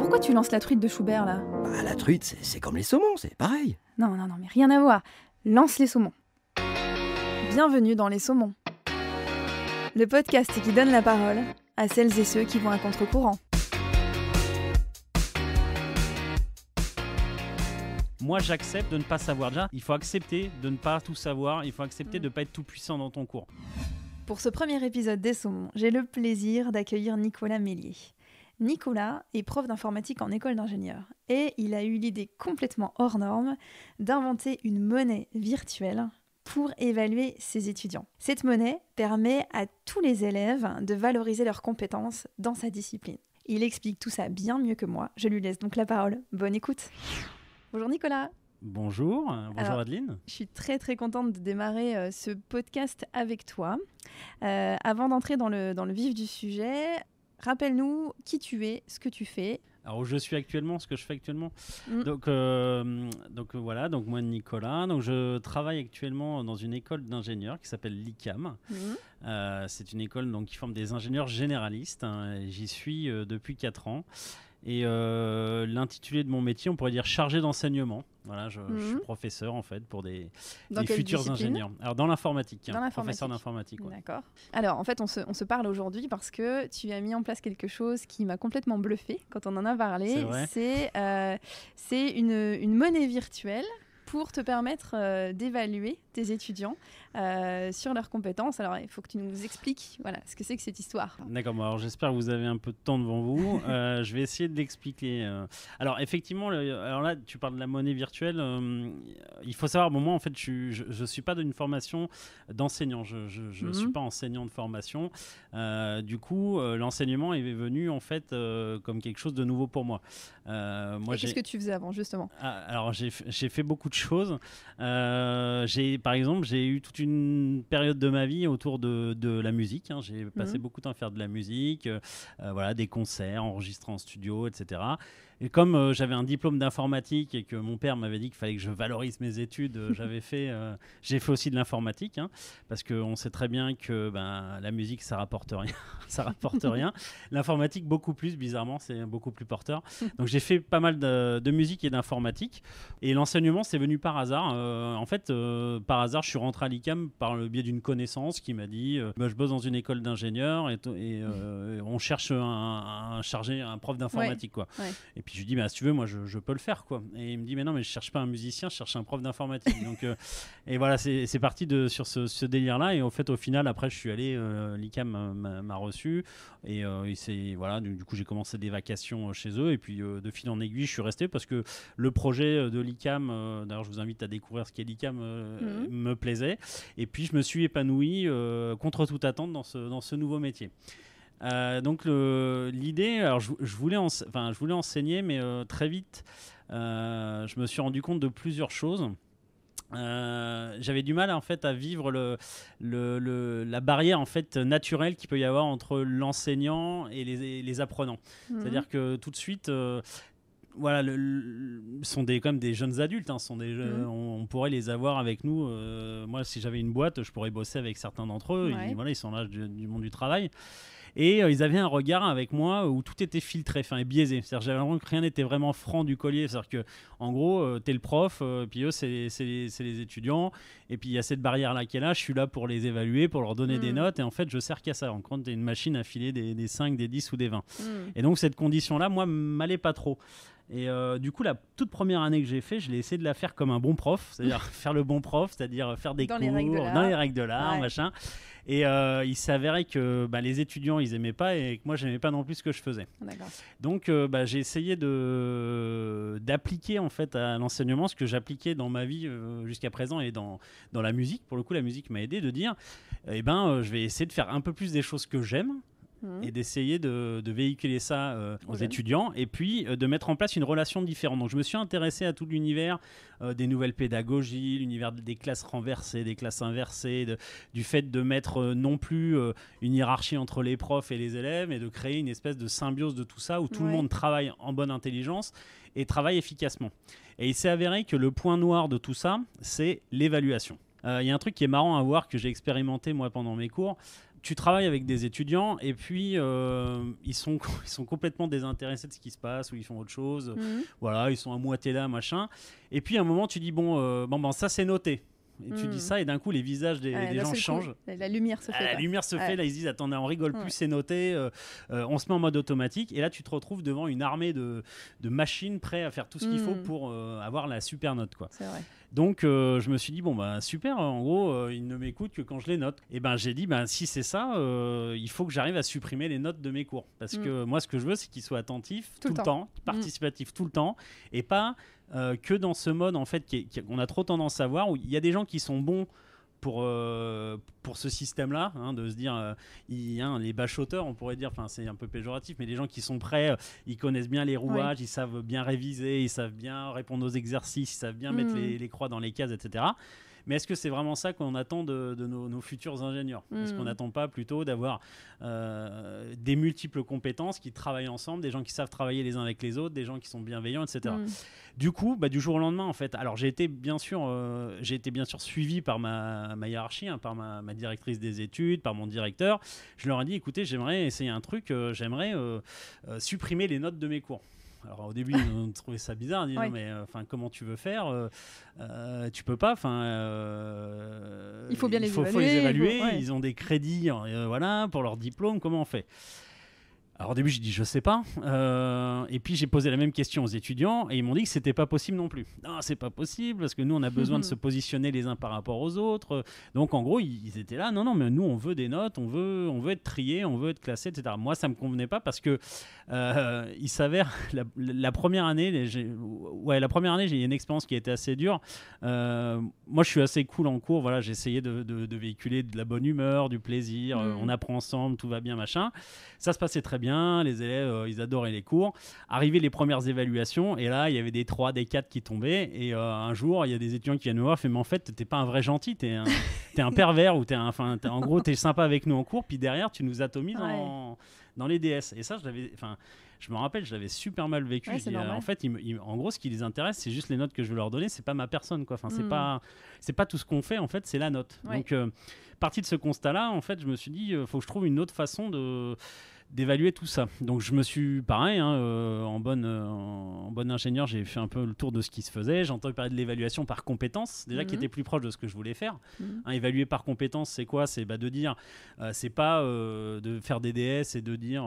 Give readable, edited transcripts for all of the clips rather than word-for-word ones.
Pourquoi tu lances la truite de Schubert là ? Bah, la truite, c'est comme les saumons, c'est pareil. Non, mais rien à voir. Lance les saumons. Bienvenue dans Les Saumons. Le podcast qui donne la parole à celles et ceux qui vont à contre-courant. Moi, j'accepte de ne pas savoir. Déjà, il faut accepter de ne pas tout savoir. Il faut accepter de ne pas être tout puissant dans ton cours. Pour ce premier épisode des Saumons, j'ai le plaisir d'accueillir Nicolas Mélier. Nicolas est prof d'informatique en école d'ingénieur et il a eu l'idée complètement hors norme d'inventer une monnaie virtuelle pour évaluer ses étudiants. Cette monnaie permet à tous les élèves de valoriser leurs compétences dans sa discipline. Il explique tout ça bien mieux que moi. Je lui laisse donc la parole. Bonne écoute. Bonjour Nicolas. Bonjour Alors, Adeline. Je suis très contente de démarrer ce podcast avec toi. Avant d'entrer dans le vif du sujet, rappelle-nous qui tu es, ce que tu fais. Alors, ce que je fais actuellement. Donc voilà, donc moi Nicolas, donc je travaille actuellement dans une école d'ingénieurs qui s'appelle l'ICAM. C'est une école donc, qui forme des ingénieurs généralistes. J'y suis depuis 4 ans. Et l'intitulé de mon métier, on pourrait dire chargé d'enseignement. Voilà, je suis professeur en fait pour des futurs ingénieurs. Alors dans l'informatique, professeur d'informatique. Ouais. D'accord. Alors en fait, on se parle aujourd'hui parce que tu as mis en place quelque chose qui m'a complètement bluffée quand on en a parlé. C'est vrai. C'est une monnaie virtuelle pour te permettre d'évaluer tes étudiants sur leurs compétences. Alors, il faut que tu nous expliques ce que c'est que cette histoire. D'accord, bon, alors j'espère que vous avez un peu de temps devant vous. Je vais essayer de l'expliquer. Alors, effectivement, alors là, tu parles de la monnaie virtuelle. Il faut savoir, moi, en fait, je ne suis pas d'une formation d'enseignant. Je ne suis pas enseignant de formation. Du coup, l'enseignement est venu, en fait, comme quelque chose de nouveau pour moi. Qu'est-ce que tu faisais avant, justement ? Alors, j'ai fait beaucoup de choses. Par exemple, j'ai eu toute une période de ma vie autour de la musique. J'ai passé beaucoup de temps à faire de la musique, des concerts, enregistrés en studio, etc. Et comme j'avais un diplôme d'informatique et que mon père m'avait dit qu'il fallait que je valorise mes études, j'ai fait aussi de l'informatique, parce qu'on sait très bien que la musique, ça rapporte rien. Ça rapporte rien. L'informatique, beaucoup plus, bizarrement, c'est beaucoup plus porteur. Donc j'ai fait pas mal de musique et d'informatique. Et l'enseignement, c'est venu par hasard. Par hasard, je suis rentré à l'ICAM par le biais d'une connaissance qui m'a dit je bosse dans une école d'ingénieurs et on cherche un prof d'informatique. Quoi. Ouais. Et puis je lui dis si tu veux, moi je peux le faire. Quoi. Et il me dit mais non, mais je cherche pas un musicien, je cherche un prof d'informatique. Donc, et voilà, c'est parti sur ce délire-là. Et en fait, au final, après, je suis allé, l'ICAM m'a reçu. Et du coup, j'ai commencé des vacations chez eux. Et puis, de fil en aiguille, je suis resté parce que le projet de l'ICAM, d'ailleurs, je vous invite à découvrir ce qu'est l'ICAM, me plaisait. Et puis, je me suis épanoui contre toute attente dans ce nouveau métier. Donc l'idée, alors je voulais enseigner, mais très vite, je me suis rendu compte de plusieurs choses. J'avais du mal en fait à vivre la barrière en fait naturelle qu'il peut y avoir entre l'enseignant et les apprenants. C'est-à-dire que tout de suite. Sont comme des jeunes adultes. On pourrait les avoir avec nous. Moi, si j'avais une boîte, je pourrais bosser avec certains d'entre eux. Ouais. Ils sont là du monde du travail. Et ils avaient un regard avec moi où tout était filtré, et biaisé. C'est-à-dire, j'avais l'impression que rien n'était vraiment franc du collier. C'est-à-dire que, en gros, t'es le prof, puis eux, c'est les étudiants. Et puis il y a cette barrière-là qui est là. Je suis là pour les évaluer, pour leur donner des notes. Et en fait, je sers qu'à ça. En compte, t'es une machine à filer des 5, des 10 ou des 20. Et donc cette condition-là, moi, m'allait pas trop. Et du coup, la toute première année que j'ai fait, je l'ai essayé de la faire comme un bon prof, c'est-à-dire faire le bon prof, c'est-à-dire faire des cours dans les règles de l'art, machin. Et il s'avérait que les étudiants, ils aimaient pas et que moi, j'aimais pas non plus ce que je faisais. D'accord. Donc, j'ai essayé d'appliquer en fait à l'enseignement ce que j'appliquais dans ma vie jusqu'à présent et dans la musique. Pour le coup, la musique m'a aidé de dire, je vais essayer de faire un peu plus des choses que j'aime. Et d'essayer de véhiculer ça aux étudiants et puis de mettre en place une relation différente. Donc je me suis intéressé à tout l'univers des nouvelles pédagogies, l'univers des classes renversées, des classes inversées, du fait de mettre non plus une hiérarchie entre les profs et les élèves et de créer une espèce de symbiose de tout ça où tout le monde travaille en bonne intelligence et travaille efficacement. Et il s'est avéré que le point noir de tout ça, c'est l'évaluation. Il y a un truc qui est marrant à voir que j'ai expérimenté moi pendant mes cours. tu travailles avec des étudiants et puis ils sont complètement désintéressés de ce qui se passe ou ils font autre chose. Voilà, ils sont à moitié là, machin. Et puis à un moment, tu dis bon, ça c'est noté. Et tu dis ça et d'un coup les visages des gens changent. La lumière se fait. La lumière se fait, là ils se disent attendez, on rigole plus, c'est noté, on se met en mode automatique et là tu te retrouves devant une armée de machines prêtes à faire tout ce qu'il faut pour avoir la super note, quoi. C'est vrai. Donc je me suis dit super, en gros ils ne m'écoutent que quand je les note. Et j'ai dit si c'est ça, il faut que j'arrive à supprimer les notes de mes cours parce que moi ce que je veux c'est qu'ils soient attentifs tout le temps, participatifs tout le temps et pas que dans ce mode en fait qu'on a trop tendance à voir où il y a des gens qui sont bons pour ce système-là, de se dire, les bachoteurs, on pourrait dire, c'est un peu péjoratif, mais les gens qui sont prêts, ils connaissent bien les rouages, ils savent bien réviser, ils savent bien répondre aux exercices, ils savent bien mettre les croix dans les cases, etc. Mais est-ce que c'est vraiment ça qu'on attend de nos futurs ingénieurs ? Est-ce qu'on n'attend pas plutôt d'avoir des multiples compétences qui travaillent ensemble, des gens qui savent travailler les uns avec les autres, des gens qui sont bienveillants, etc. Du coup, du jour au lendemain, en fait, alors j'ai été bien sûr suivi par ma hiérarchie, par ma directrice des études, par mon directeur. Je leur ai dit, écoutez, j'aimerais essayer un truc, j'aimerais supprimer les notes de mes cours. Alors au début, on trouvait ça bizarre, on dit non mais comment tu veux faire tu peux pas, il faut bien faut les évaluer, ils ont des crédits pour leur diplôme, comment on fait ? Alors au début, j'ai dit je sais pas. Et puis j'ai posé la même question aux étudiants et ils m'ont dit que c'était pas possible non plus. Non, c'est pas possible parce que nous on a besoin de se positionner les uns par rapport aux autres. Donc en gros, ils étaient là. Non, mais nous on veut des notes, on veut être trié, on veut être classé, etc. Moi, ça me convenait pas parce que il s'avère la première année, j'ai eu une expérience qui a été assez dure. Moi, je suis assez cool en cours. Voilà, j'ai essayé de véhiculer de la bonne humeur, du plaisir. On apprend ensemble, tout va bien, machin. Ça se passait très bien, les élèves, ils adoraient les cours. Arrivaient les premières évaluations, et là, il y avait des 3, des 4 qui tombaient, et un jour, il y a des étudiants qui viennent me voir, mais en fait, t'es pas un vrai gentil, t'es un pervers, ou en gros, t'es sympa avec nous en cours, puis derrière, tu nous atomises dans les DS. Et ça, je me rappelle, je l'avais super mal vécu. En fait, en gros, ce qui les intéresse, c'est juste les notes que je veux leur donner, c'est pas ma personne, quoi. C'est pas tout ce qu'on fait, en fait, c'est la note. Donc, partie de ce constat-là, en fait, je me suis dit, faut que je trouve une autre façon d'évaluer tout ça. Donc je me suis pareil, en bon ingénieur, j'ai fait un peu le tour de ce qui se faisait. J'ai entendu parler de l'évaluation par compétence, déjà qui était plus proche de ce que je voulais faire. Évaluer par compétence, c'est quoi ? C'est de dire, c'est pas de faire des DS et de dire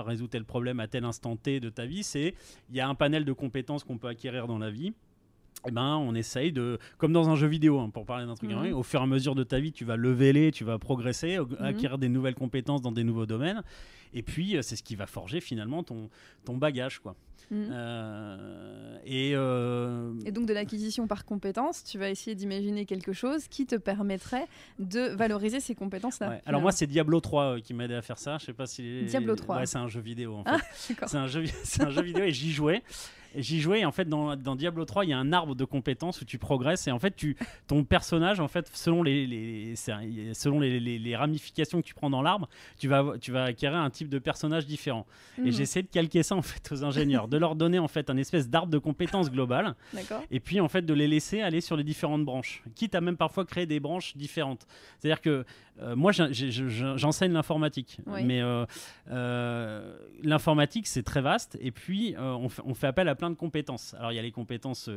résous tel problème à tel instant T de ta vie. C'est il y a un panel de compétences qu'on peut acquérir dans la vie. On essaye comme dans un jeu vidéo, pour parler d'un truc, au fur et à mesure de ta vie, tu vas leveler, tu vas progresser, acquérir des nouvelles compétences dans des nouveaux domaines. Et puis, c'est ce qui va forger finalement ton bagage, quoi. Et donc, de l'acquisition par compétences, tu vas essayer d'imaginer quelque chose qui te permettrait de valoriser ces compétences-là. Ouais. Alors moi, c'est Diablo 3 qui m'a aidé à faire ça. Je sais pas si Diablo 3. Ouais, c'est un jeu vidéo en fait. D'accord. C'est un jeu vidéo et j'y jouais. Et en fait dans Diablo 3, il y a un arbre de compétences où tu progresses et en fait ton personnage en fait selon les ramifications que tu prends dans l'arbre, tu vas acquérir un type de personnage différent. Et j'ai essayé de calquer ça en fait aux ingénieurs, de leur donner en fait un espèce d'arbre de compétences global. D'accord. Et puis en fait de les laisser aller sur les différentes branches, quitte à même parfois créer des branches différentes. C'est-à-dire que moi j'enseigne l'informatique, mais l'informatique c'est très vaste et puis on fait appel à plein de compétences. Alors il y a les compétences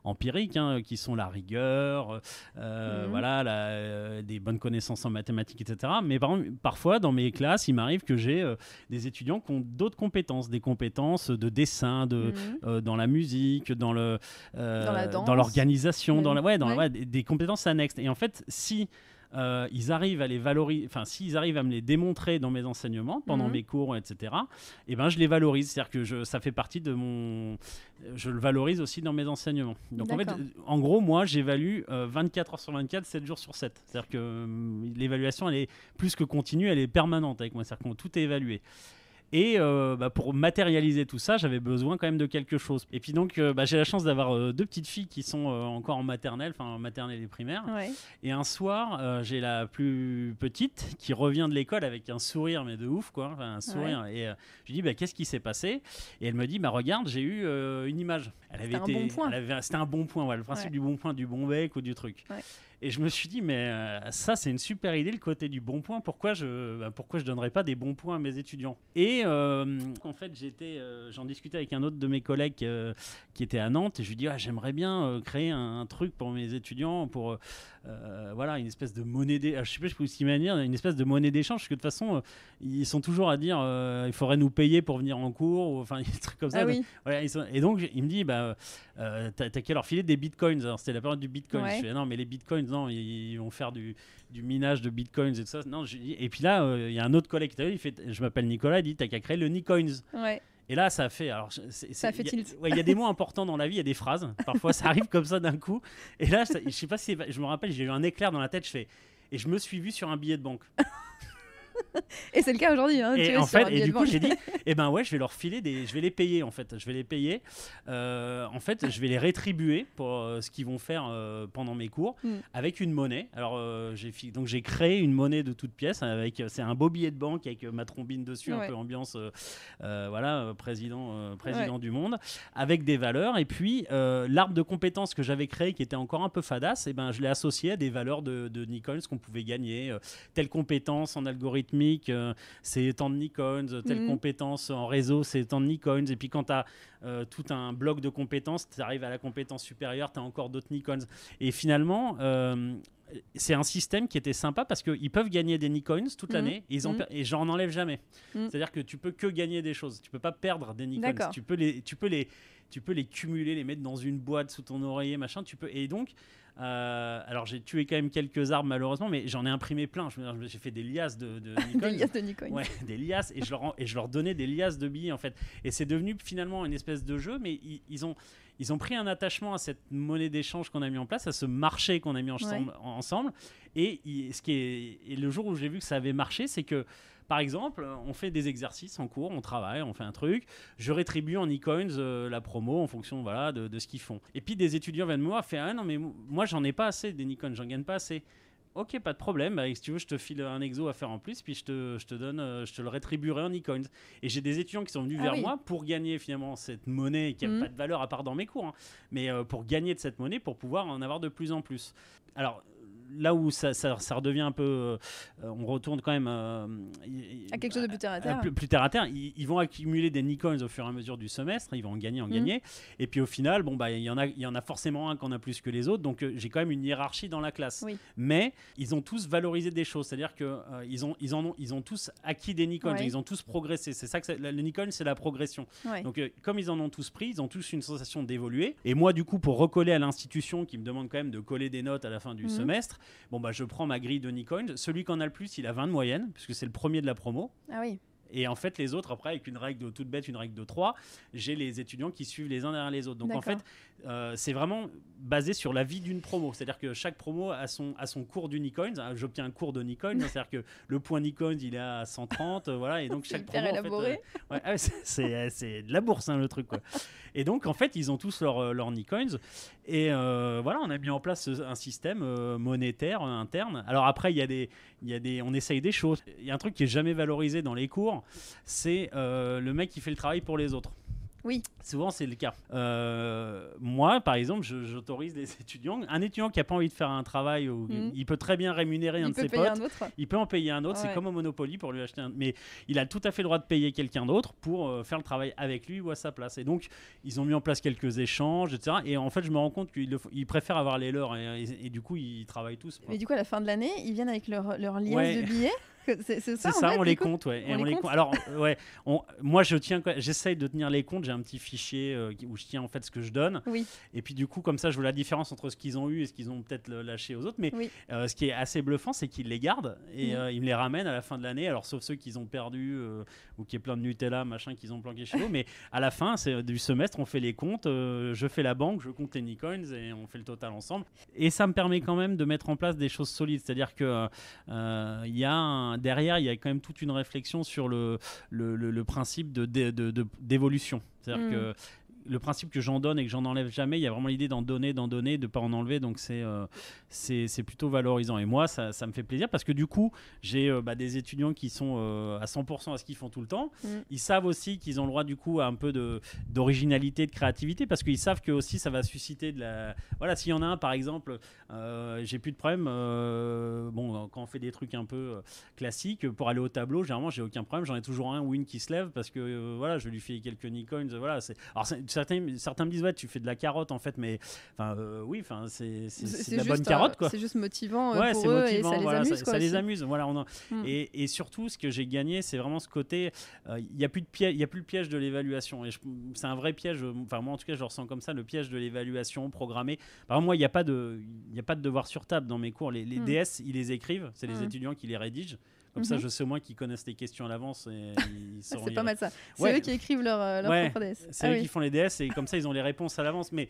empiriques qui sont la rigueur, des bonnes connaissances en mathématiques, etc. Mais parfois dans mes classes, il m'arrive que j'ai des étudiants qui ont d'autres compétences, des compétences de dessin, dans la musique, dans la danse, dans l'organisation, des compétences annexes. Et en fait, si ils arrivent à les valoriser, s'ils arrivent à me les démontrer dans mes enseignements pendant mes cours, etc. Je les valorise, c'est-à-dire que ça fait partie de je le valorise aussi dans mes enseignements. Donc en fait, en gros, moi j'évalue 24 heures sur 24, 7 jours sur 7. C'est-à-dire que l'évaluation, elle est plus que continue, elle est permanente avec moi, c'est-à-dire que tout est évalué. Et pour matérialiser tout ça, j'avais besoin quand même de quelque chose. Et puis donc, j'ai la chance d'avoir 2 petites filles qui sont encore en maternelle et primaire. Ouais. Et un soir, j'ai la plus petite qui revient de l'école avec un sourire, mais de ouf, quoi. Un sourire. Ouais. Et je lui dis, qu'est-ce qui s'est passé ? Et elle me dit, regarde, j'ai eu une image. C'était un bon point. C'était un bon point, le principe du bon point, du bon bec ou du truc. Ouais. Et je me suis dit, mais ça, c'est une super idée, le côté du bon point. Pourquoi je donnerais pas des bons points à mes étudiants? Et en fait, j'en discutais avec un autre de mes collègues qui était à Nantes. Et je lui dis, j'aimerais bien créer un truc pour mes étudiants, pour voilà, une espèce de monnaie d'échange. Je sais pas, je peux vous imaginer, une espèce de monnaie d'échange, parce que de toute façon, ils sont toujours à dire, il faudrait nous payer pour venir en cours, ou, enfin, des trucs comme ça. Ah oui. Voilà, et donc, il me dit, t'as qu'à leur filer des bitcoins. Alors, c'était la période du bitcoin. Ouais. Je fais, non, mais les bitcoins, non, ils vont faire du minage de bitcoins et tout ça. Non, et puis là, il y a un autre collègue qui il fait, je m'appelle Nicolas, il dit, t'as qu'à créer le Nicoins. Ouais. Et là, ça a fait. Alors, Ça a fait tilt. Il y a des mots importants dans la vie, il y a des phrases. Parfois, ça arrive comme ça d'un coup. Et là, je sais pas si. Je me rappelle, j'ai eu un éclair dans la tête. Et je me suis vu sur un billet de banque. Et c'est le cas aujourd'hui. Hein, Et en fait, et du coup, j'ai dit, eh ben ouais, je vais leur filer je vais les payer en fait. Je vais les payer. En fait, je vais les rétribuer pour ce qu'ils vont faire pendant mes cours avec une monnaie. Alors, donc j'ai créé une monnaie de toutes pièces c'est un beau billet de banque avec ma trombine dessus, un peu ambiance, voilà, président du monde, avec des valeurs. Et puis l'arbre de compétences que j'avais créé, qui était encore un peu fadasse, et ben je l'ai associé à des valeurs de Nicoins qu'on pouvait gagner. Telle compétence en algorithmique, c'est tant de Nicoins, telle compétence en réseau, c'est tant de Nicoins. Et puis quand tu as tout un bloc de compétences, tu arrives à la compétence supérieure, tu as encore d'autres Nicoins. Et finalement, c'est un système qui était sympa parce qu'ils peuvent gagner des Nicoins toute l'année et j'en enlève jamais. C'est-à-dire que tu peux que gagner des choses. Tu peux pas perdre des Nicoins. Tu peux les cumuler, les mettre dans une boîte sous ton oreiller, machin. Et donc, alors j'ai tué quand même quelques arbres malheureusement, mais j'en ai imprimé plein. J'ai fait des liasses de Nicoins. Des liasses de Nicoins. Ouais, des liasses, et je leur donnais des liasses de billets en fait. Et c'est devenu finalement une espèce de jeu, mais ils ont pris un attachement à cette monnaie d'échange qu'on a mis en place, à ce marché qu'on a mis ensemble. Et le jour où j'ai vu que ça avait marché, c'est que par exemple, on fait des exercices en cours, on travaille, on fait un truc, je rétribue en e-coins la promo en fonction de ce qu'ils font. Et puis des étudiants viennent me voir et font, non mais moi j'en ai pas assez des e-coins, j'en gagne pas assez. Ok, pas de problème, si tu veux, je te file un exo à faire en plus, puis je te le rétribuerai en e-coins. Et j'ai des étudiants qui sont venus vers moi pour gagner finalement cette monnaie qui n'a pas de valeur à part dans mes cours, mais pour gagner de cette monnaie, pour pouvoir en avoir de plus en plus. Alors, là où ça redevient un peu, on retourne quand même à quelque chose de plus terre à terre. Plus terre à terre. Ils vont accumuler des Nicoins au fur et à mesure du semestre, ils vont en gagner. Et puis au final, il y en a forcément un qui en a plus que les autres. Donc j'ai quand même une hiérarchie dans la classe. Oui. Mais ils ont tous valorisé des choses, c'est-à-dire que ils ont tous acquis des Nicoins, ils ont tous progressé. C'est ça que le Nicoin, c'est la progression. Ouais. Donc comme ils en ont tous pris, ils ont tous une sensation d'évoluer. Et moi, du coup, pour recoller à l'institution qui me demande quand même de coller des notes à la fin du semestre, je prends ma grille de Nicoins. Celui qui en a le plus, il a 20 de moyenne, puisque c'est le premier de la promo. Ah oui. Et en fait, les autres, après, avec une règle toute bête, une règle de 3, j'ai les étudiants qui suivent les uns derrière les autres. Donc en fait, c'est vraiment basé sur la vie d'une promo. C'est-à-dire que chaque promo a son cours du Nicoins. J'obtiens un cours de Nicoins, c'est-à-dire que le point Nicoins, il est à 130. Voilà, et donc chaque promo, élaboré. En fait, c'est de la bourse, le truc, quoi. Et donc, en fait, ils ont tous leur Nicoins. Et voilà, on a mis en place un système monétaire interne. Alors après, on essaye des choses. Il y a un truc qui est jamais valorisé dans les cours, c'est le mec qui fait le travail pour les autres. Oui. Souvent, c'est le cas. Moi, par exemple, j'autorise les étudiants. Un étudiant qui n'a pas envie de faire un travail, il peut très bien rémunérer un de ses potes. Il peut en payer un autre. Ouais. C'est comme au Monopoly pour lui acheter un. Mais il a tout à fait le droit de payer quelqu'un d'autre pour faire le travail avec lui ou à sa place. Et donc, ils ont mis en place quelques échanges, etc. Et en fait, je me rends compte qu'ils préfèrent avoir les leurs. Et du coup, ils travaillent tous. Mais du coup, à la fin de l'année, ils viennent avec leur liasse de billets. C'est ça, on les compte, ouais. On les compte. Alors, moi, j'essaye de tenir les comptes. J'ai un petit fichier où je tiens en fait ce que je donne. Oui. Et puis du coup, comme ça, je vois la différence entre ce qu'ils ont eu et ce qu'ils ont peut-être lâché aux autres. Mais ce qui est assez bluffant, c'est qu'ils les gardent et ils me les ramènent à la fin de l'année. Alors, sauf ceux qu'ils ont perdus ou qui est plein de Nutella, machin, qu'ils ont planqué chez eux. Mais à la fin, c'est du semestre, on fait les comptes. Je fais la banque, je compte les Nicoins et on fait le total ensemble. Et ça me permet quand même de mettre en place des choses solides. C'est-à-dire que derrière, il y a quand même toute une réflexion sur le principe d'évolution. C'est-à-dire que le principe que j'en donne et que j'en enlève jamais. Il y a vraiment l'idée d'en donner, de pas en enlever. Donc c'est plutôt valorisant. Et moi, ça me fait plaisir parce que du coup, j'ai des étudiants qui sont à 100% à ce qu'ils font tout le temps. Ils savent aussi qu'ils ont le droit du coup à un peu d'originalité, de créativité, parce qu'ils savent que aussi ça va susciter de la... Voilà, s'il y en a un par exemple, j'ai plus de problème. Quand on fait des trucs un peu classiques, pour aller au tableau, généralement j'ai aucun problème. J'en ai toujours un ou une qui se lève parce que voilà, je lui fais quelques Nicoins. Voilà, certains me disent ouais, tu fais de la carotte en fait, mais oui, c'est de la bonne carotte quoi. C'est juste motivant ouais, pour eux motivant, et ça voilà, les amuse. Ça les amuse. Voilà, et surtout, ce que j'ai gagné, c'est vraiment ce côté. Il n'y a plus le piège de l'évaluation. Et c'est un vrai piège. Enfin, moi, en tout cas, je le ressens comme ça, le piège de l'évaluation programmée. Par exemple, moi, il n'y a pas de devoir sur table dans mes cours. Les DS, ils les écrivent. C'est les étudiants qui les rédigent. Comme ça, je sais au moins qu'ils connaissent les questions à l'avance. C'est pas mal ça. C'est eux qui écrivent leur propre DS. C'est eux qui font les DS et comme ça, ils ont les réponses à l'avance. Mais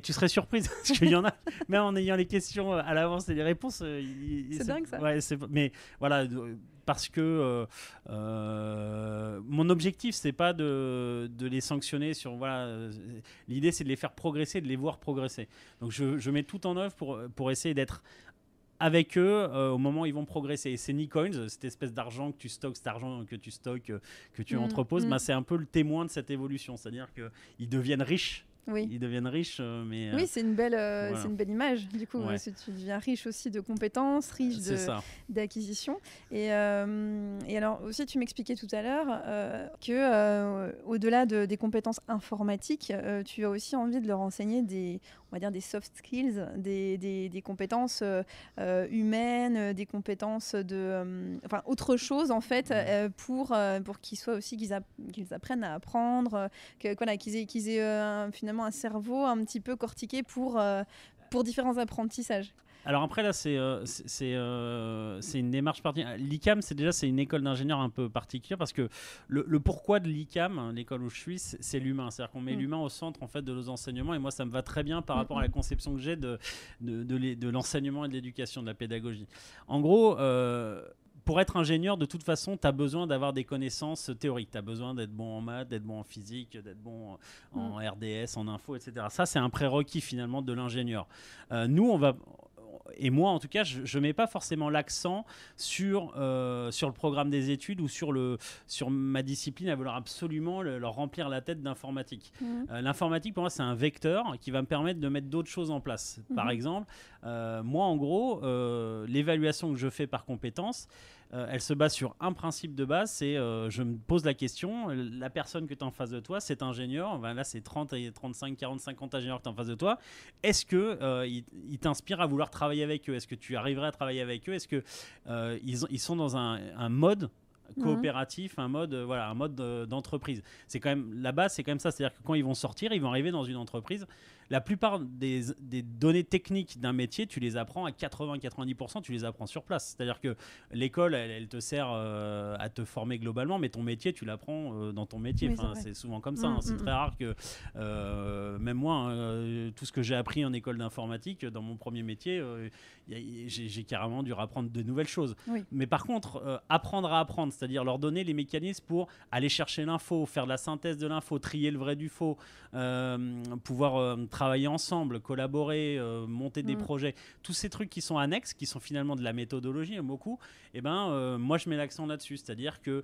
tu serais surprise parce qu'il y en a, même en ayant les questions à l'avance et les réponses. C'est dingue ça. Ouais, mais voilà. Parce que mon objectif, c'est pas de les sanctionner sur l'idée, c'est de les faire progresser, de les voir progresser. Donc je mets tout en œuvre pour essayer d'être avec eux au moment où ils vont progresser. Et ces Nicoins, cette espèce d'argent que tu stockes, cet argent que tu stockes, que tu entreposes, c'est un peu le témoin de cette évolution. C'est-à-dire qu'ils deviennent riches. Oui. Ils deviennent riches, mais... Oui, c'est une belle image, du coup. Tu deviens riche aussi de compétences, riche d'acquisitions. Et alors, aussi, tu m'expliquais tout à l'heure qu'au-delà des compétences informatiques, tu as aussi envie de leur enseigner des soft skills, des compétences humaines, des compétences autre chose, en fait, pour qu'ils soient aussi, qu'ils apprennent à apprendre, qu'ils aient finalement un cerveau un petit peu cortiqué pour différents apprentissages. Alors après là c'est une démarche particulière. L'ICAM c'est une école d'ingénieurs un peu particulière parce que le pourquoi de l'ICAM, l'école où je suis, c'est l'humain. C'est-à-dire qu'on met l'humain au centre en fait de nos enseignements et moi ça me va très bien par rapport à la conception que j'ai de l'enseignement et de l'éducation, de la pédagogie. En gros, pour être ingénieur, de toute façon, tu as besoin d'avoir des connaissances théoriques. Tu as besoin d'être bon en maths, d'être bon en physique, d'être bon en RDS, en info, etc. Ça, c'est un prérequis finalement de l'ingénieur. Et moi, en tout cas, je ne mets pas forcément l'accent sur le programme des études ou sur ma discipline à vouloir absolument leur remplir la tête d'informatique. L'informatique, pour moi, c'est un vecteur qui va me permettre de mettre d'autres choses en place. Par exemple, moi, en gros, l'évaluation que je fais par compétence, elle se base sur un principe de base, c'est je me pose la question, la personne que tu as en face de toi, cet ingénieur, là c'est 30, 35, 40, 50 ingénieurs que tu as en face de toi, est-ce qu'ils t'inspirent à vouloir travailler avec eux? Est-ce que tu arriverais à travailler avec eux? Est-ce qu'ils sont dans un mode coopératif, un mode d'entreprise? C'est quand même, la base, c'est quand même ça, c'est-à-dire que quand ils vont sortir, ils vont arriver dans une entreprise. La plupart des données techniques d'un métier, tu les apprends à 80-90%, tu les apprends sur place. C'est-à-dire que l'école, elle te sert à te former globalement, mais ton métier, tu l'apprends dans ton métier. C'est souvent comme ça. C'est très rare que, même moi, tout ce que j'ai appris en école d'informatique, dans mon premier métier, j'ai carrément dû apprendre de nouvelles choses. Oui. Mais par contre, apprendre à apprendre, c'est-à-dire leur donner les mécanismes pour aller chercher l'info, faire de la synthèse de l'info, trier le vrai du faux, pouvoir travailler ensemble, collaborer, monter des projets, tous ces trucs qui sont annexes, qui sont finalement de la méthodologie, beaucoup, moi je mets l'accent là-dessus, c'est-à-dire que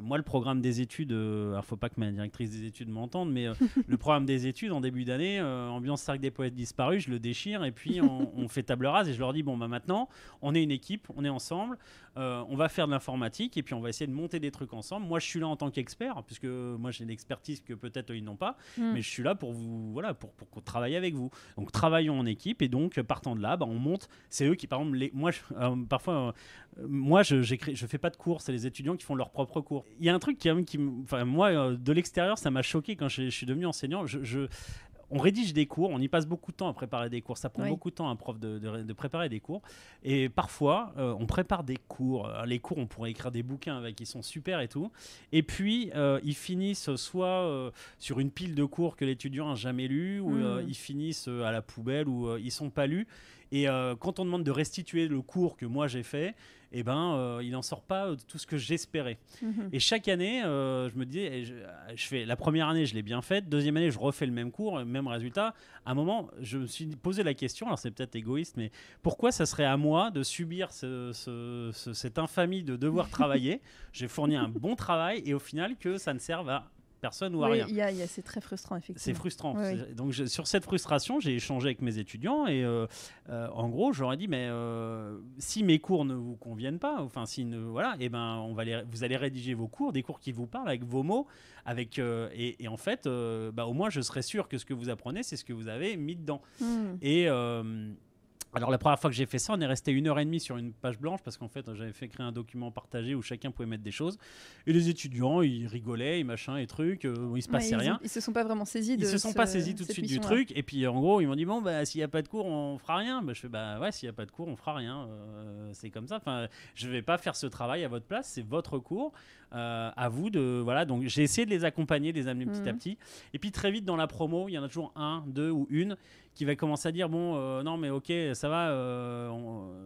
moi le programme des études, alors faut pas que ma directrice des études m'entende, mais le programme des études en début d'année, ambiance Cercle des poètes disparus, je le déchire et puis on fait table rase et je leur dis maintenant on est une équipe, on est ensemble, on va faire de l'informatique et puis on va essayer de monter des trucs ensemble. Moi je suis là en tant qu'expert puisque moi j'ai l'expertise que peut-être ils n'ont pas, mais je suis là pour vous pour travailler avec vous. Donc travaillons en équipe et donc partant de là, on monte. C'est eux qui, par exemple, parfois, moi je fais pas de cours, c'est les étudiants qui font leurs propres cours. Il y a un truc moi de l'extérieur, ça m'a choqué quand je suis devenu enseignant. On rédige des cours, on y passe beaucoup de temps à préparer des cours. Ça prend beaucoup de temps à un prof de préparer des cours. Et parfois, on prépare des cours. Les cours, on pourrait écrire des bouquins avec, ils sont super et tout. Et puis, ils finissent soit sur une pile de cours que l'étudiant n'a jamais lu, ou ils finissent à la poubelle, ou ils ne sont pas lus. Et quand on demande de restituer le cours que moi j'ai fait, eh ben, il n'en sort pas tout ce que j'espérais. Et chaque année, je me disais, je fais, la première année, je l'ai bien faite. Deuxième année, je refais le même cours, même résultat. À un moment, je me suis posé la question, alors c'est peut-être égoïste, mais pourquoi ça serait à moi de subir cette infamie de devoir travailler? J'ai fourni un bon travail et au final, que ça ne serve à personne ou à rien. C'est très frustrant, effectivement. C'est frustrant. Oui. Donc, sur cette frustration, j'ai échangé avec mes étudiants et en gros, j'aurais dit, mais si mes cours ne vous conviennent pas, enfin, voilà, et ben, vous allez rédiger vos cours, des cours qui vous parlent avec vos mots, et en fait, au moins, je serai sûr que ce que vous apprenez, c'est ce que vous avez mis dedans. Et alors la première fois que j'ai fait ça, on est resté 1h30 sur une page blanche parce qu'en fait j'avais fait créer un document partagé où chacun pouvait mettre des choses et les étudiants ils rigolaient, ils machin et trucs, il se passait rien. Ils se sont pas vraiment saisis Ils se sont pas saisis tout de suite du truc et puis en gros ils m'ont dit bon s'il y a pas de cours on fera rien. Je fais ouais s'il y a pas de cours on fera rien, c'est comme ça. Enfin je vais pas faire ce travail à votre place, c'est votre cours. À vous de voilà, donc j'ai essayé de les accompagner, de les amener petit à petit et puis très vite dans la promo il y en a toujours un, deux ou une qui va commencer à dire bon non mais ok ça va,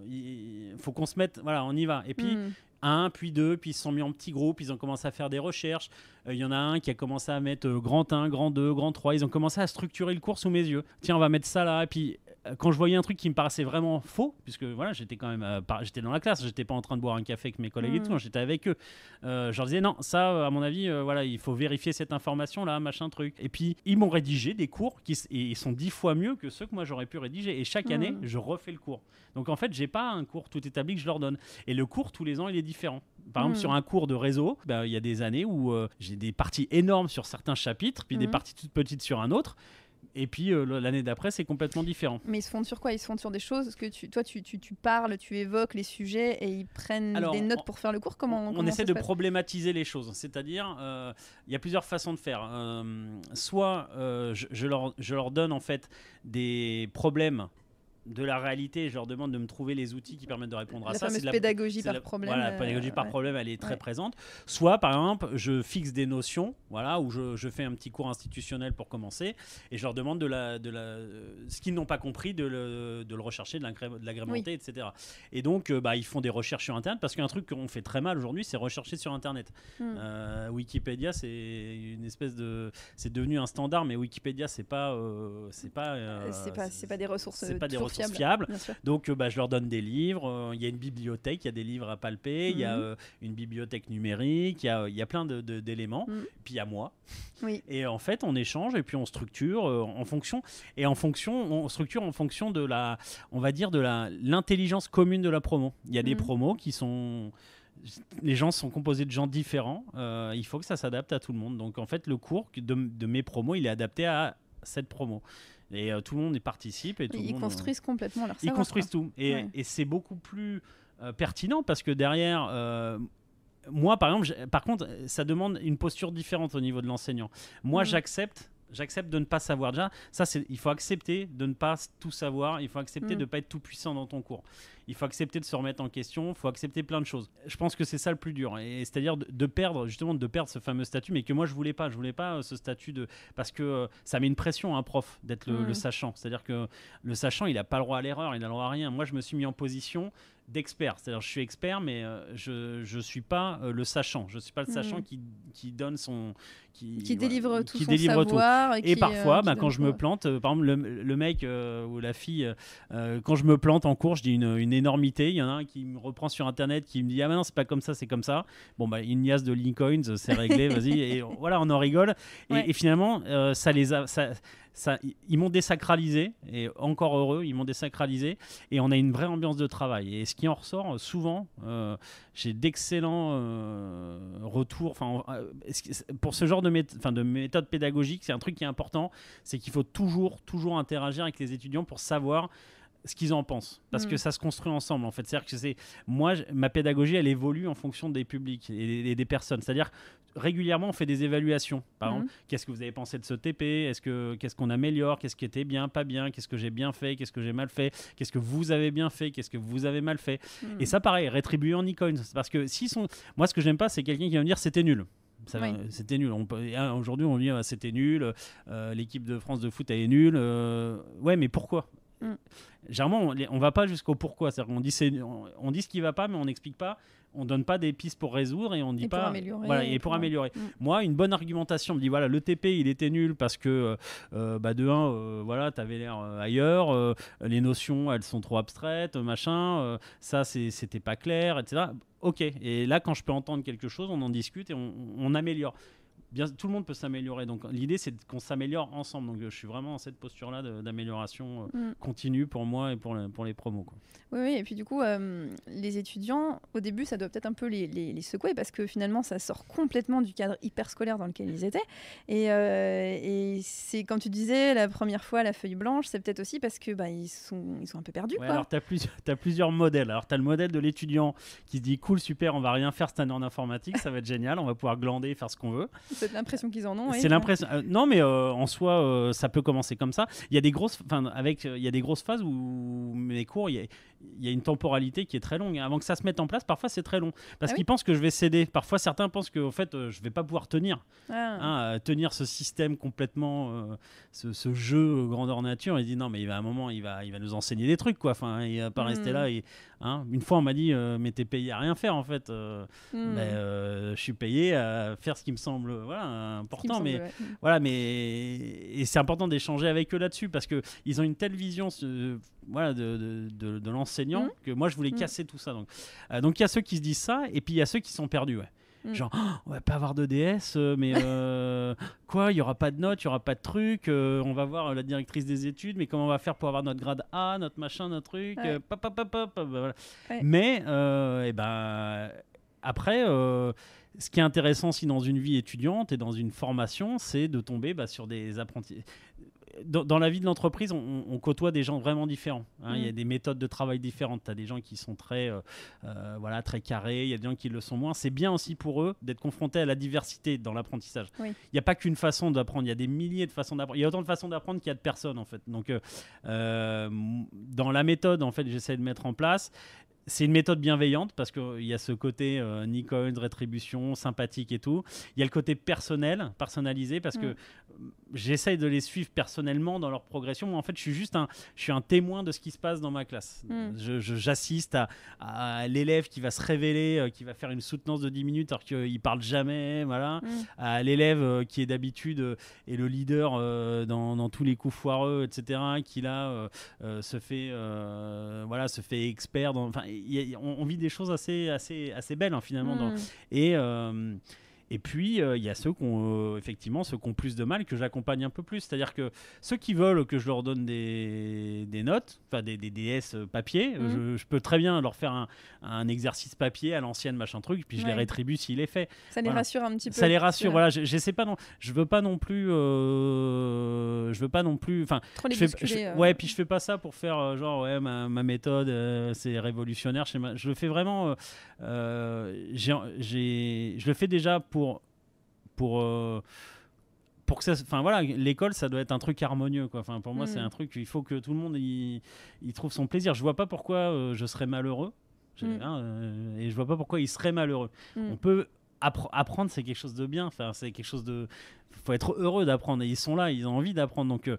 il faut qu'on se mette, voilà on y va et puis un puis deux puis ils se sont mis en petits groupes, ils ont commencé à faire des recherches, il y en a un qui a commencé à mettre grand 1, grand 2, grand 3, ils ont commencé à structurer le cours sous mes yeux, tiens on va mettre ça là et puis quand je voyais un truc qui me paraissait vraiment faux, puisque voilà, j'étais quand même, j'étais dans la classe, j'étais pas en train de boire un café avec mes collègues et tout, j'étais avec eux. Je leur disais non, ça, à mon avis, voilà, il faut vérifier cette information là, machin truc. Et puis ils m'ont rédigé des cours et ils sont 10 fois mieux que ceux que moi j'aurais pu rédiger. Et chaque année, je refais le cours. Donc en fait, j'ai pas un cours tout établi que je leur donne. Et le cours tous les ans, il est différent. Par exemple, sur un cours de réseau, il y a des années où j'ai des parties énormes sur certains chapitres, puis des parties toutes petites sur un autre. Et puis l'année d'après, c'est complètement différent. Mais ils se fondent sur quoi? Ils se fondent sur des choses que tu parles, tu évoques les sujets et ils prennent des notes pour faire le cours. Comment on essaie de problématiser les choses. C'est-à-dire, il y a plusieurs façons de faire. Soit je leur donne en fait des problèmes de la réalité et je leur demande de me trouver les outils qui permettent de répondre à ça. C'est de la pédagogie par problème. Voilà, la pédagogie par problème, elle est très présente. Soit, par exemple, je fixe des notions, voilà, où je fais un petit cours institutionnel pour commencer et je leur demande ce qu'ils n'ont pas compris, de le rechercher, de l'agrémenter, etc. Et donc, ils font des recherches sur Internet parce qu'un truc qu'on fait très mal aujourd'hui, c'est rechercher sur Internet. Wikipédia, c'est une espèce de... C'est devenu un standard, mais Wikipédia, c'est pas des ressources fiables. Donc je leur donne des livres, il y a une bibliothèque, il y a des livres à palper, il y a une bibliothèque numérique, il y a plein d'éléments, puis il y a moi. Et en fait on échange et puis on structure en fonction de la, on va dire, de l'intelligence commune de la promo. Il y a des promos qui sont... Les gens sont composés de gens différents, il faut que ça s'adapte à tout le monde. Donc en fait le cours de mes promos, il est adapté à cette promo. Et tout le monde y participe. Et ils construisent complètement leur savoir. Ils construisent tout. Et c'est beaucoup plus pertinent parce que derrière, moi, par contre, ça demande une posture différente au niveau de l'enseignant. Moi, j'accepte de ne pas savoir. Déjà, il faut accepter de ne pas tout savoir. Il faut accepter de ne pas être tout puissant dans ton cours. Il faut accepter de se remettre en question. Il faut accepter plein de choses. Je pense que c'est ça le plus dur. Et c'est-à-dire de perdre ce fameux statut, mais que moi, je voulais pas. Je voulais pas ce statut parce que ça met une pression à un prof d'être le sachant. C'est-à-dire que le sachant, il n'a pas le droit à l'erreur, il n'a le droit à rien. Moi, je me suis mis en position d'expert. C'est-à-dire je suis expert, mais je suis pas le sachant. Je suis pas le sachant qui donne son... Qui délivre tout son savoir. Et parfois, quand je me plante, par exemple, le mec ou la fille, quand je me plante en cours, je dis une énormité. Il y en a un qui me reprend sur Internet, qui me dit « Ah, mais non, c'est pas comme ça, c'est comme ça. » Bon, une niasse de Lincoln, c'est réglé, vas-y. Et voilà, on en rigole. Et finalement, ils m'ont désacralisé, et encore heureux, ils m'ont désacralisé, et on a une vraie ambiance de travail. Et ce qui en ressort, souvent, j'ai d'excellents retours. Pour ce genre de méthode pédagogique, c'est un truc qui est important, c'est qu'il faut toujours interagir avec les étudiants pour savoir ce qu'ils en pensent, parce que ça se construit ensemble en fait. C'est-à-dire que ma pédagogie, elle évolue en fonction des publics et des personnes. C'est-à-dire régulièrement on fait des évaluations. Par exemple, qu'est-ce que vous avez pensé de ce TP, qu'est-ce qu'on améliore, qu'est-ce qui était bien, pas bien, qu'est-ce que j'ai bien fait, qu'est-ce que j'ai mal fait, qu'est-ce que vous avez bien fait, qu'est-ce que vous avez mal fait. Et ça, pareil, rétribué en icônes, parce que moi ce que j'aime pas, c'est quelqu'un qui va me dire c'était nul. C'était nul. Aujourd'hui on dit c'était nul, l'équipe de France de foot elle est nulle. Ouais, mais pourquoi? Généralement, on va pas jusqu'au pourquoi. C'est-à-dire qu'on dit, on dit ce qui va pas, mais on n'explique pas. On donne pas des pistes pour résoudre et on dit pas. Pour améliorer. Voilà, et pour améliorer. Moi, une bonne argumentation me dit voilà, le TP il était nul parce que de un, voilà, t'avais l'air ailleurs, les notions elles sont trop abstraites, machin, ça c'était pas clair, etc. Ok. Et là, quand je peux entendre quelque chose, on en discute et on améliore. Bien, tout le monde peut s'améliorer. Donc l'idée c'est qu'on s'améliore ensemble. Donc je suis vraiment dans cette posture-là d'amélioration continue pour moi et pour les promos, quoi. Oui, et puis du coup, les étudiants, au début, ça doit peut-être un peu les secouer parce que finalement, ça sort complètement du cadre hyper scolaire dans lequel ils étaient. Et c'est, comme tu disais, la première fois, la feuille blanche, c'est peut-être aussi parce que ils sont un peu perdus. Ouais, quoi. alors, tu as plusieurs modèles. Alors, tu as le modèle de l'étudiant qui se dit cool, super, on va rien faire cette année en informatique, ça va être génial, on va pouvoir glander et faire ce qu'on veut. C'est l'impression qu'ils en ont. C'est l'impression. Non, mais en soi, ça peut commencer comme ça. Il y a des grosses phases où mes cours, il y a une temporalité qui est très longue. Avant que ça se mette en place, parfois c'est très long. Parce qu'ils pensent que je vais céder. Parfois, certains pensent que en fait, je vais pas pouvoir tenir. Tenir ce système complètement, ce jeu grandeur nature. Il dit non, mais à un moment, il va nous enseigner des trucs, quoi. Enfin, il va pas rester là. Une fois, on m'a dit, mais t'es payé à rien faire, en fait. Je suis payé à faire ce qui me semble important. Et c'est important d'échanger avec eux là-dessus parce qu'ils ont une telle vision de l'enseignant que moi, je voulais casser tout ça. Donc, il y a ceux qui se disent ça et puis il y a ceux qui sont perdus. Genre, on va pas avoir de DS, mais quoi, il y aura pas de notes, il y aura pas de trucs, on va voir la directrice des études, mais comment on va faire pour avoir notre grade A, notre machin, notre truc, voilà. Mais après, ce qui est intéressant aussi dans une vie étudiante et dans une formation, c'est de tomber sur des apprentis. Dans la vie de l'entreprise, on côtoie des gens vraiment différents. Il y a des méthodes de travail différentes. Tu as des gens qui sont très carrés, il y a des gens qui le sont moins. C'est bien aussi pour eux d'être confrontés à la diversité dans l'apprentissage. Il n'y a pas qu'une façon d'apprendre, il y a des milliers de façons d'apprendre. Il y a autant de façons d'apprendre qu'il y a de personnes, en fait. Donc, dans la méthode, en fait, j'essaie de mettre en place. C'est une méthode bienveillante parce qu'il y a ce côté Nicole, rétribution, sympathique et tout. Il y a le côté personnalisé parce que j'essaye de les suivre personnellement dans leur progression. Moi, en fait, je suis un témoin de ce qui se passe dans ma classe. J'assiste à l'élève qui va se révéler, qui va faire une soutenance de 10 minutes alors qu'il ne parle jamais. Voilà. À l'élève qui est d'habitude est le leader dans tous les coups foireux, etc., qui là se fait expert dans... on vit des choses assez belles finalement. Et puis, il y a ceux qui ont plus de mal, que j'accompagne un peu plus. C'est-à-dire que ceux qui veulent que je leur donne des notes, enfin des DS papier, je peux très bien leur faire un exercice papier à l'ancienne, machin truc, puis je les rétribue s'il est fait. Ça les rassure un petit peu. Ça les rassure, voilà. J'essaie pas, je veux pas non plus... Enfin, trop les bousculer. Puis je fais pas ça pour faire ma méthode, c'est révolutionnaire. Je le fais vraiment... je le fais déjà pour que ça, l'école ça doit être un truc harmonieux, quoi. Pour moi c'est un truc, il faut que tout le monde il trouve son plaisir. Je vois pas pourquoi je serais malheureux et je vois pas pourquoi il serait malheureux. On peut apprendre, c'est quelque chose de bien. C'est quelque chose de... faut être heureux d'apprendre et ils sont là, ils ont envie d'apprendre. Donc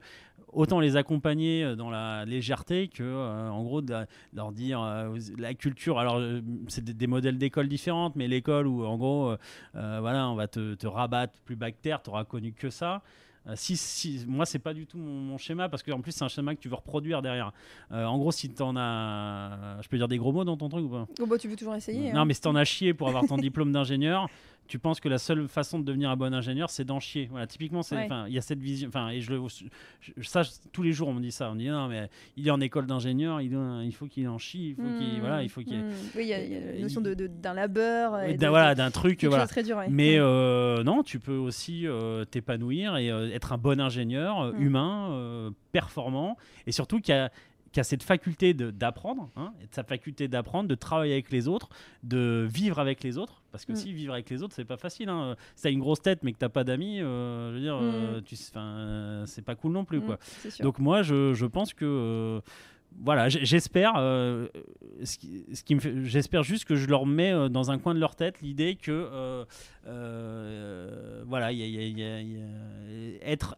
autant les accompagner dans la légèreté que en gros de leur dire la culture. Alors c'est des modèles d'école différentes, mais l'école où en gros on va te rabattre plus bactère, tu auras connu que ça. Moi c'est pas du tout mon schéma parce qu'en plus c'est un schéma que tu veux reproduire derrière. En gros, si t'en as, je peux dire des gros mots dans ton truc ou pas? Tu veux toujours essayer. Non, mais si t'en as chié pour avoir ton diplôme d'ingénieur, tu penses que la seule façon de devenir un bon ingénieur, c'est d'en chier. Voilà, typiquement, il y a cette vision. Et ça, tous les jours, on me dit ça. On me dit non, mais il est en école d'ingénieur, il faut qu'il en chie, il faut qu'il. Oui, il y a la notion d'un labeur. D'un truc. Voilà. Très dur, mais non, tu peux aussi t'épanouir et être un bon ingénieur humain, performant, et surtout qui a cette faculté d'apprendre, sa faculté d'apprendre, de travailler avec les autres, de vivre avec les autres, parce que si vivre avec les autres, c'est pas facile. Si t'as une grosse tête mais que t'as pas d'amis, je veux dire, c'est pas cool non plus, quoi. Donc moi, je pense que j'espère. J'espère juste que je leur mets dans un coin de leur tête l'idée que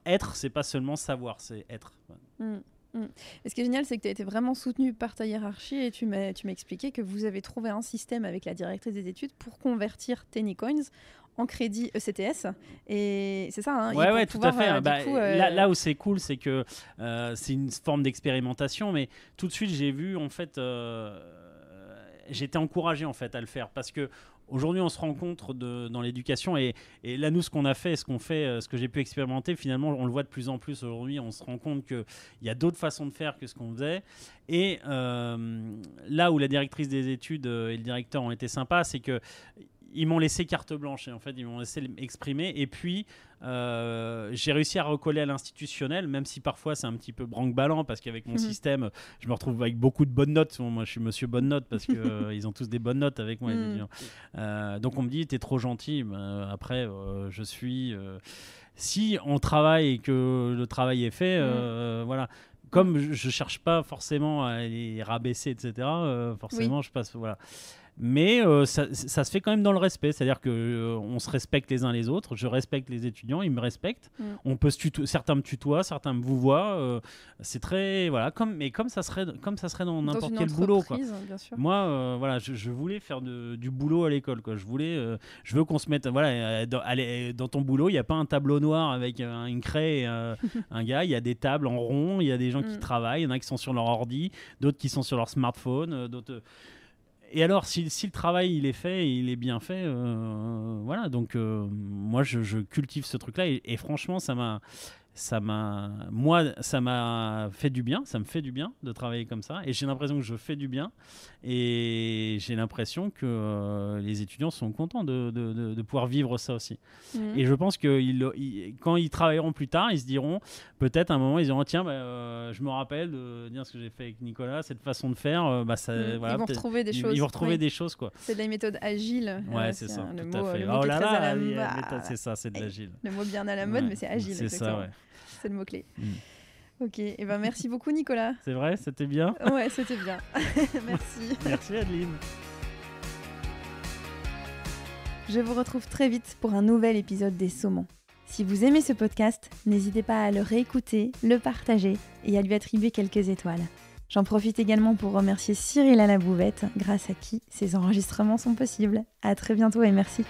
être, c'est pas seulement savoir, c'est être. Et ce qui est génial, c'est que tu as été vraiment soutenu par ta hiérarchie et tu m'as expliqué que vous avez trouvé un système avec la directrice des études pour convertir Tennycoins en crédit ECTS. Et c'est ça, hein, Ouais, tout à fait. Là où c'est cool, c'est que c'est une forme d'expérimentation, mais tout de suite, j'ai vu, en fait, j'étais encouragé en fait, à le faire parce que aujourd'hui, on se rencontre dans l'éducation et là, nous, ce qu'on a fait, ce que j'ai pu expérimenter, finalement, on le voit de plus en plus aujourd'hui. On se rend compte qu'il y a d'autres façons de faire que ce qu'on faisait. Et là où la directrice des études et le directeur ont été sympas, c'est que ils m'ont laissé carte blanche et en fait ils m'ont laissé m'exprimer et puis j'ai réussi à recoller à l'institutionnel, même si parfois c'est un petit peu branque-ballant parce qu'avec mon système je me retrouve avec beaucoup de bonnes notes. Moi je suis monsieur bonne note parce que ils ont tous des bonnes notes avec moi, les étudiants. Donc on me dit t'es trop gentil. Après je suis si on travaille et que le travail est fait, voilà. Comme je cherche pas forcément à les rabaisser, etc. Forcément je passe, voilà. Mais ça se fait quand même dans le respect, c'est-à-dire qu'on se respecte les uns les autres, je respecte les étudiants, ils me respectent, on peut certains me tutoient, certains me vouvoient, c'est très, voilà, comme ça serait dans n'importe quel boulot, quoi. Bien sûr. Moi, voilà, je voulais faire du boulot à l'école, quoi. Je veux qu'on se mette, voilà, dans ton boulot, il n'y a pas un tableau noir avec une craie et un gars, il y a des tables en rond, il y a des gens qui travaillent, il y en a qui sont sur leur ordi, d'autres qui sont sur leur smartphone, d'autres... Et alors, si le travail il est fait, il est bien fait, voilà. Donc, moi, je cultive ce truc-là et franchement, ça m'a fait du bien. Ça me fait du bien de travailler comme ça. Et j'ai l'impression que je fais du bien. Et j'ai l'impression que les étudiants sont contents de pouvoir vivre ça aussi. Et je pense que quand ils travailleront plus tard, ils se diront, peut-être à un moment, ils diront, tiens, je me rappelle de dire ce que j'ai fait avec Nicolas, cette façon de faire. Voilà, ils vont retrouver des choses. Ils vont retrouver des choses, quoi. C'est de la méthode agile. Ouais, c'est ça, le tout à fait. Le mot qui est très à la méthode, c'est ça, c'est de l'agile. Le mot bien à la mode, mais c'est agile. C'est exactement. ça, ouais. C'est le mot-clé. Ok, et ben merci beaucoup Nicolas. C'est vrai, c'était bien. Ouais, c'était bien. Merci. Merci Adeline. Je vous retrouve très vite pour un nouvel épisode des Saumons. Si vous aimez ce podcast, n'hésitez pas à le réécouter, le partager et à lui attribuer quelques étoiles. J'en profite également pour remercier Cyril à la bouvette, grâce à qui ces enregistrements sont possibles. À très bientôt et merci.